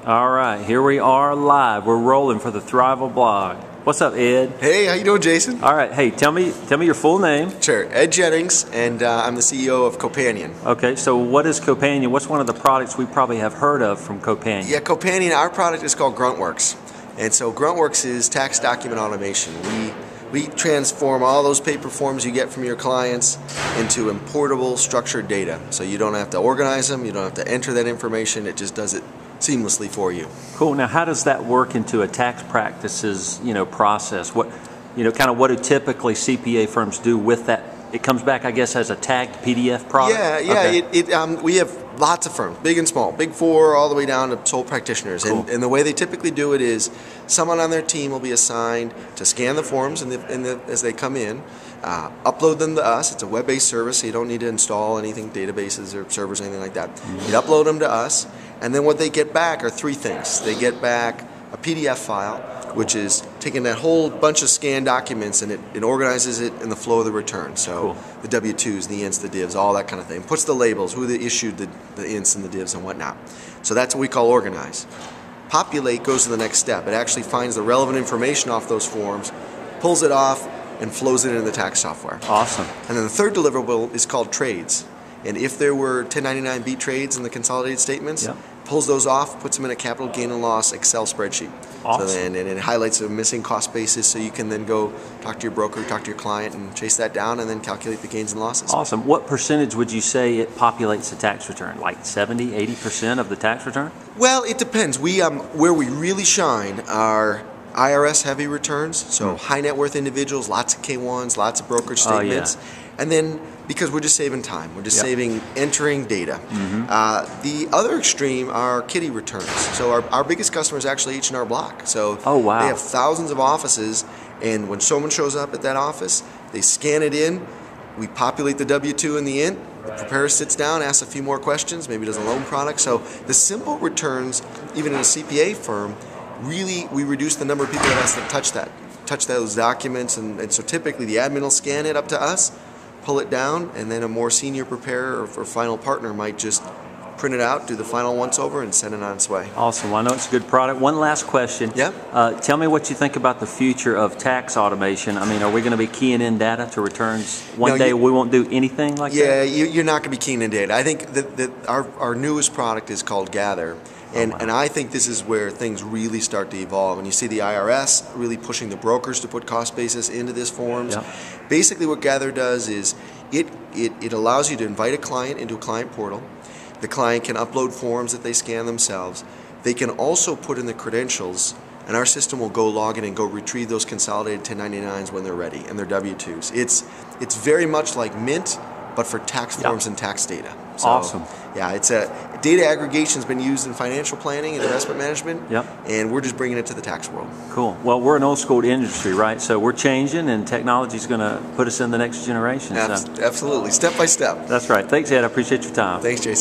All right, here we are live. We're rolling for the Thrival blog. What's up, Ed? Hey, how you doing, Jason? All right, hey, tell me your full name. Sure, Ed Jennings, and I'm the CEO of Copanion. Okay, so what is Copanion? What's one of the products we probably have heard of from Copanion? Yeah, Copanion, our product is called Gruntworks. And so Gruntworks is tax document automation. We transform all those paper forms you get from your clients into importable, structured data. So you don't have to organize them, you don't have to enter that information, it just does it seamlessly for you. Cool. Now, how does that work into a tax practices, process? What, what do typically CPA firms do with that? It comes back, I guess, as a tagged PDF product? Yeah. Okay. We have lots of firms, big and small, big four all the way down to sole practitioners. Cool. And the way they typically do it is someone on their team will be assigned to scan the forms as they come in, upload them to us. It's a web-based service, so you don't need to install anything, databases or servers, anything like that. You upload them to us, and then what they get back are three things. They get back a PDF file, which is taking that whole bunch of scanned documents and it organizes it in the flow of the return. So cool. The W-2s, the ints, the divs, all that kind of thing. Puts the labels, who they issued the ints and the divs and whatnot. So that's what we call organize. Populate goes to the next step. It actually finds the relevant information off those forms, pulls it off, and flows it into the tax software. Awesome. And then the third deliverable is called trades. And if there were 1099B trades in the consolidated statements, pulls those off, puts them in a capital gain and loss Excel spreadsheet. Awesome. So then, and it highlights a missing cost basis, so you can then go talk to your broker, talk to your client, and chase that down, and then calculate the gains and losses. Awesome. What percentage would you say it populates the tax return? Like 70, 80% of the tax return? Well, it depends. Where we really shine are IRS heavy returns, so high net worth individuals, lots of K1s, lots of brokerage statements. And then because we're just saving time, we're just saving entering data. The other extreme are kitty returns. So our biggest customer is actually H&R Block. So they have thousands of offices, and when someone shows up at that office, they scan it in, we populate the W-2 and the int, the preparer sits down, asks a few more questions, maybe does a loan product. So the simple returns, even in a CPA firm, really we reduce the number of people that has to touch those documents, and so typically the admin will scan it up to us, pull it down, and then a more senior preparer or final partner might just print it out, do the final once over, and send it on its way. Awesome. Well, I know it's a good product. One last question. Yeah. Tell me what you think about the future of tax automation. I mean, are we going to be keying in data to returns one day? We won't do anything like that? Yeah, you're not going to be keying in data. I think that our newest product is called Gather. And I think this is where things really start to evolve. And you see the IRS really pushing the brokers to put cost basis into these forms. Basically what Gather does is it allows you to invite a client into a client portal. The client can upload forms that they scan themselves. They can also put in the credentials, and our system will go log in and go retrieve those consolidated 1099s when they're ready, and their W-2s. It's very much like Mint, but for tax forms and tax data. So, awesome. Yeah, data aggregation has been used in financial planning and investment management, and we're just bringing it to the tax world. Cool. Well, we're an old school industry, right? So we're changing, and technology is going to put us in the next generation. Absolutely, step by step. That's right. Thanks, Ed. I appreciate your time. Thanks, Jason.